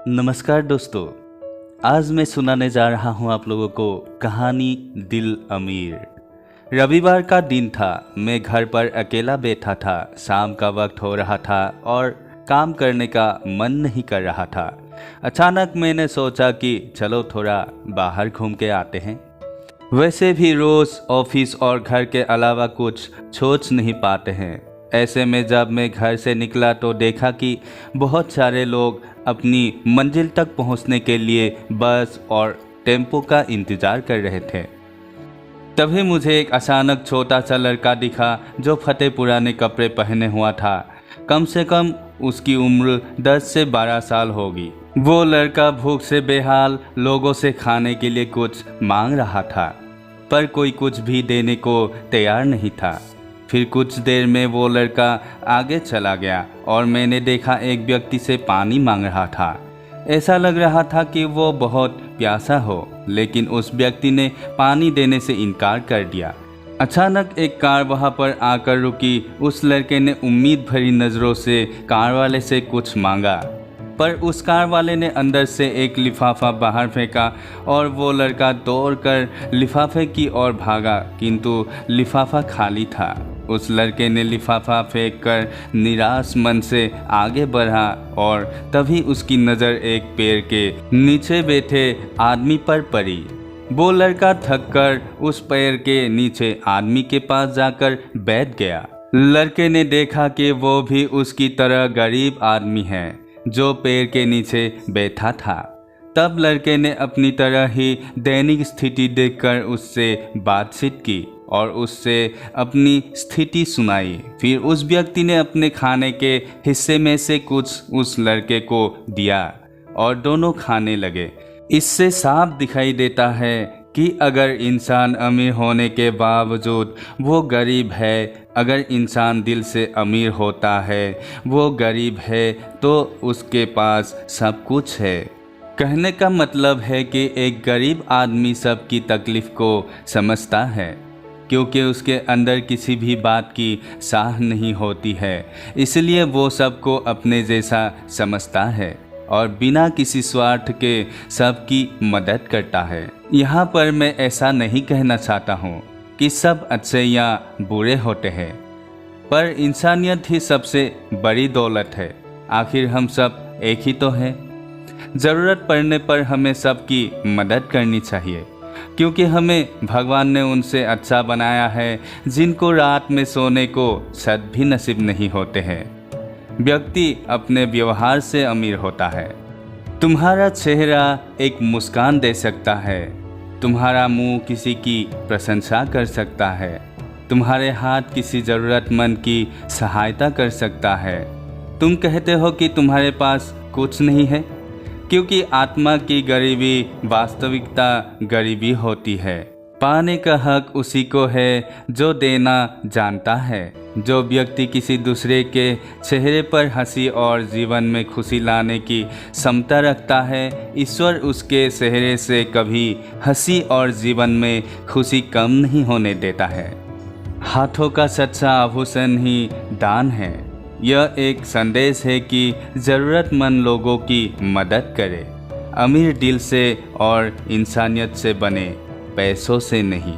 नमस्कार दोस्तों। आज मैं सुनाने जा रहा हूँ आप लोगों को कहानी दिल अमीर। रविवार का दिन था। मैं घर पर अकेला बैठा था। शाम का वक्त हो रहा था और काम करने का मन नहीं कर रहा था। अचानक मैंने सोचा कि चलो थोड़ा बाहर घूम के आते हैं। वैसे भी रोज़ ऑफिस और घर के अलावा कुछ सोच नहीं पाते हैं। ऐसे में जब मैं घर से निकला तो देखा कि बहुत सारे लोग अपनी मंजिल तक पहुंचने के लिए बस और टेम्पो का इंतज़ार कर रहे थे। तभी मुझे एक अचानक छोटा सा लड़का दिखा जो फटे पुराने कपड़े पहने हुआ था। कम से कम उसकी उम्र 10 से 12 साल होगी। वो लड़का भूख से बेहाल लोगों से खाने के लिए कुछ मांग रहा था, पर कोई कुछ भी देने को तैयार नहीं था। फिर कुछ देर में वो लड़का आगे चला गया और मैंने देखा एक व्यक्ति से पानी मांग रहा था। ऐसा लग रहा था कि वो बहुत प्यासा हो, लेकिन उस व्यक्ति ने पानी देने से इनकार कर दिया। अचानक एक कार वहाँ पर आकर रुकी। उस लड़के ने उम्मीद भरी नज़रों से कार वाले से कुछ मांगा, पर उस कार वाले ने अंदर से एक लिफाफा बाहर फेंका और वो लड़का दौड़कर लिफाफे की ओर भागा, किंतु लिफाफा खाली था। उस लड़के ने लिफाफा फेंककर निराश मन से आगे बढ़ा और तभी उसकी नज़र एक पेड़ के नीचे बैठे आदमी पर पड़ी। वो लड़का थककर उस पेड़ के नीचे आदमी के पास जाकर बैठ गया। लड़के ने देखा कि वो भी उसकी तरह गरीब आदमी है जो पेड़ के नीचे बैठा था। तब लड़के ने अपनी तरह ही दैनिक स्थिति देखकर उससे बातचीत की और उससे अपनी स्थिति सुनाई। फिर उस व्यक्ति ने अपने खाने के हिस्से में से कुछ उस लड़के को दिया और दोनों खाने लगे। इससे साफ दिखाई देता है कि अगर इंसान अमीर होने के बावजूद वो गरीब है, अगर इंसान दिल से अमीर होता है, वो गरीब है, तो उसके पास सब कुछ है। कहने का मतलब है कि एक गरीब आदमी सबकी तकलीफ़ को समझता है, क्योंकि उसके अंदर किसी भी बात की साह नहीं होती है। इसलिए वो सबको अपने जैसा समझता है और बिना किसी स्वार्थ के सबकी मदद करता है। यहाँ पर मैं ऐसा नहीं कहना चाहता हूँ कि सब अच्छे या बुरे होते हैं, पर इंसानियत ही सबसे बड़ी दौलत है। आखिर हम सब एक ही तो हैं। ज़रूरत पड़ने पर हमें सबकी मदद करनी चाहिए, क्योंकि हमें भगवान ने उनसे अच्छा बनाया है जिनको रात में सोने को सद भी नसीब नहीं होते हैं। व्यक्ति अपने व्यवहार से अमीर होता है। तुम्हारा चेहरा एक मुस्कान दे सकता है, तुम्हारा मुंह किसी की प्रशंसा कर सकता है, तुम्हारे हाथ किसी ज़रूरतमंद की सहायता कर सकता है। तुम कहते हो कि तुम्हारे पास कुछ नहीं है, क्योंकि आत्मा की गरीबी वास्तविकता गरीबी होती है। पाने का हक उसी को है जो देना जानता है। जो व्यक्ति किसी दूसरे के चेहरे पर हंसी और जीवन में खुशी लाने की क्षमता रखता है, ईश्वर उसके चेहरे से कभी हंसी और जीवन में खुशी कम नहीं होने देता है। हाथों का सच्चा आभूषण ही दान है। यह एक संदेश है कि ज़रूरतमंद लोगों की मदद करें। अमीर दिल से और इंसानियत से बने, पैसों से नहीं।